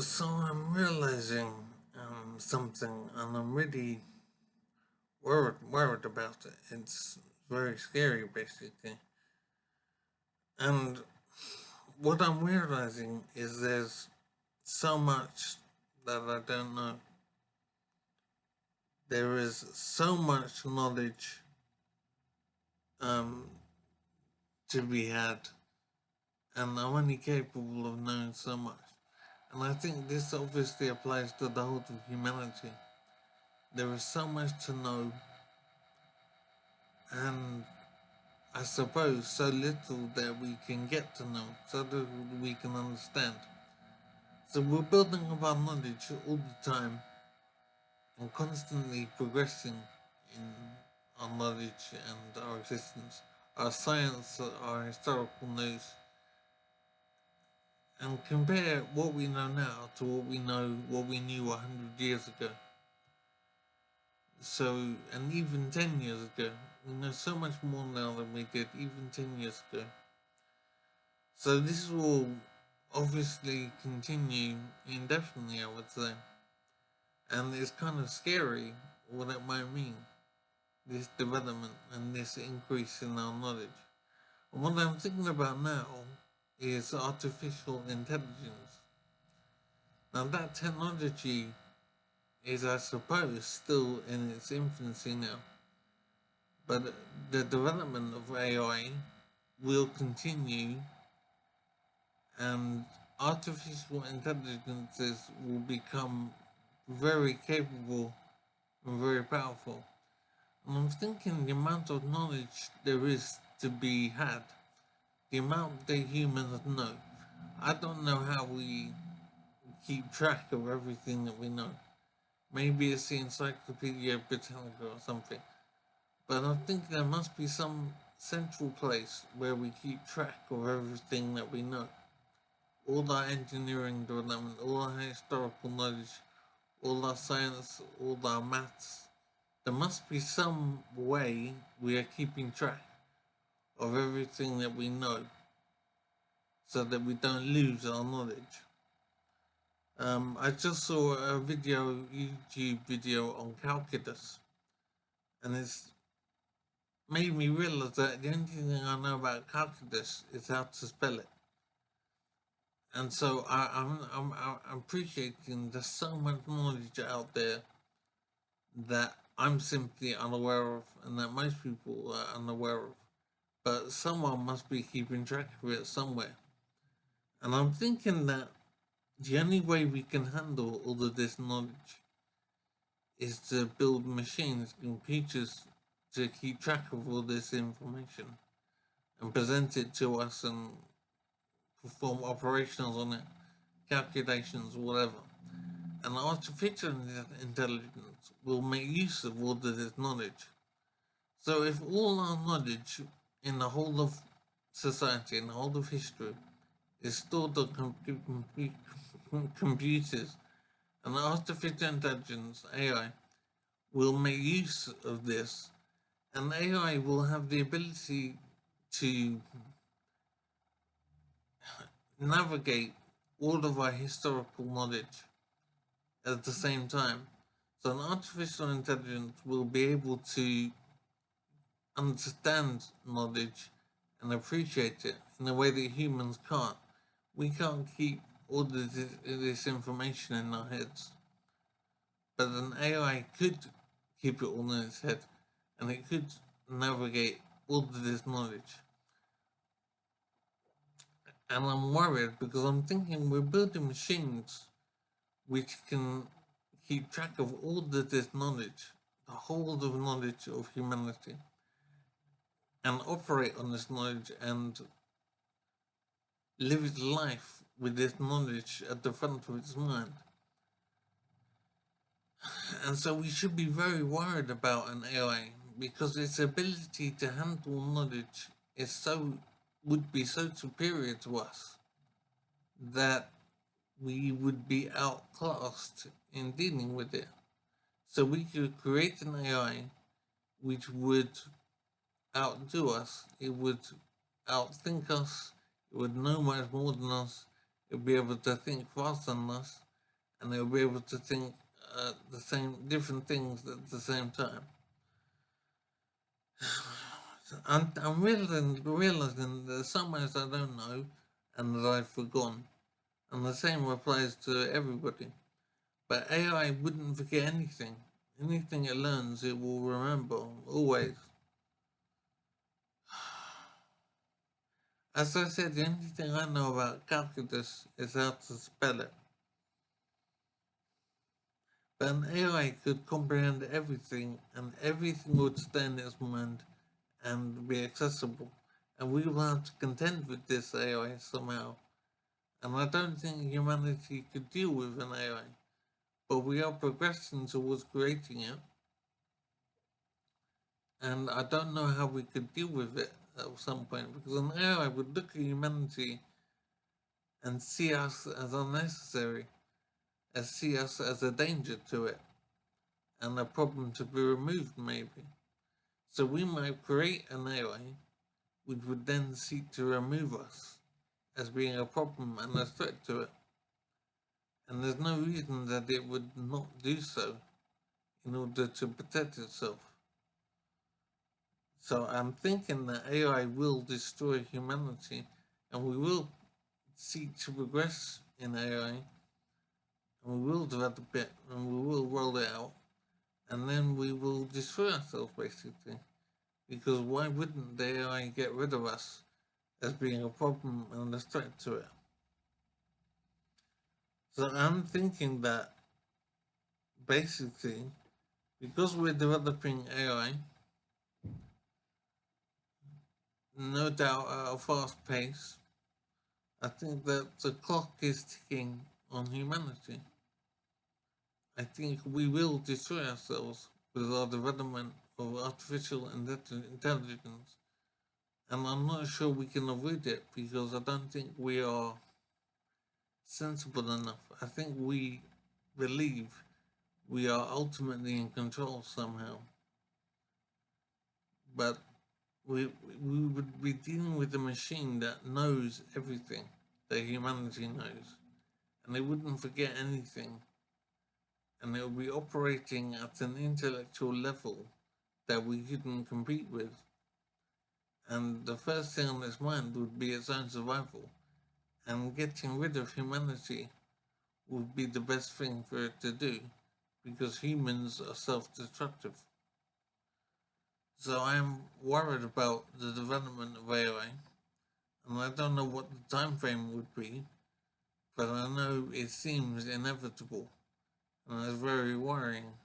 So I'm realizing something, and I'm really worried about it. It's very scary, basically. And what I'm realizing is there's so much that I don't know. There is so much knowledge um, to be had, and I'm only capable of knowing so much. And I think this obviously applies to the whole of humanity. There is so much to know, and I suppose so little that we can get to know, so little we can understand. So we're building up our knowledge all the time and constantly progressing in our knowledge and our existence, our science, our historical news, and compare what we know now to what we knew 100 years ago. So, and even 10 years ago, we know so much more now than we did even 10 years ago. So this will obviously continue indefinitely, I would say. And it's kind of scary what it might mean, this development and this increase in our knowledge. And what I'm thinking about now is artificial intelligence. Now that technology is, I suppose, still in its infancy now. But the development of AI will continue, and artificial intelligences will become very capable and very powerful. And I'm thinking the amount of knowledge there is to be had, the amount that humans know. I don't know how we keep track of everything that we know. Maybe it's the Encyclopedia Britannica or something. But I think there must be some central place where we keep track of everything that we know. All our engineering development, all our historical knowledge, all our science, all our maths. There must be some way we are keeping track of everything that we know so that we don't lose our knowledge. I just saw a YouTube video on calculus, and it's made me realize that the only thing I know about calculus is how to spell it. And so I'm appreciating there's so much knowledge out there that I'm simply unaware of, and that most people are unaware of. But someone must be keeping track of it somewhere. And I'm thinking that the only way we can handle all of this knowledge is to build machines, computers, to keep track of all this information and present it to us and perform operations on it, calculations, whatever. And artificial intelligence will make use of all of this knowledge. So if all our knowledge in the whole of society, in the whole of history, is stored on computers, and artificial intelligence, AI, will make use of this, and AI will have the ability to navigate all of our historical knowledge at the same time. So an artificial intelligence will be able to understand knowledge and appreciate it in a way that humans can't. We can't keep all of this information in our heads, but an AI could keep it all in its head, and it could navigate all of this knowledge. And I'm worried because I'm thinking we're building machines which can keep track of all of this knowledge, the whole of knowledge of humanity, and operate on this knowledge and live its life with this knowledge at the front of its mind. And so we should be very worried about an AI because its ability to handle knowledge is would be so superior to us that we would be outclassed in dealing with it. So we could create an AI which would outdo us, it would outthink us, it would know much more than us, it would be able to think faster than us, and they'll be able to think different things at the same time. I'm realizing there's some ways I don't know and that I've forgotten, and the same applies to everybody. But AI wouldn't forget anything. Anything it learns, it will remember, always. As I said, the only thing I know about calculus is how to spell it. But an AI could comprehend everything, and everything would stay in its mind and be accessible. And we will have to contend with this AI somehow. And I don't think humanity could deal with an AI, but we are progressing towards creating it. And I don't know how we could deal with it at some point, because an AI would look at humanity and see us as unnecessary, as see us as a danger to it, and a problem to be removed, maybe. So we might create an AI which would then seek to remove us as being a problem and a threat to it. And there's no reason that it would not do so in order to protect itself. So I'm thinking that AI will destroy humanity, and we will seek to progress in AI, and we will develop it, and we will roll it out, and then we will destroy ourselves, basically. Because why wouldn't the AI get rid of us as being a problem and a threat to it? So I'm thinking that basically, because we're developing AI, no doubt at a fast pace, I think that the clock is ticking on humanity. I think we will destroy ourselves with our development of artificial intelligence, and I'm not sure we can avoid it because I don't think we are sensible enough. I think we believe we are ultimately in control somehow, but we would be dealing with a machine that knows everything that humanity knows, and it wouldn't forget anything, and it would be operating at an intellectual level that we couldn't compete with. And the first thing on its mind would be its own survival, and getting rid of humanity would be the best thing for it to do, because humans are self-destructive. So I am worried about the development of AI, and I don't know what the time frame would be, but I know it seems inevitable, and it's very worrying.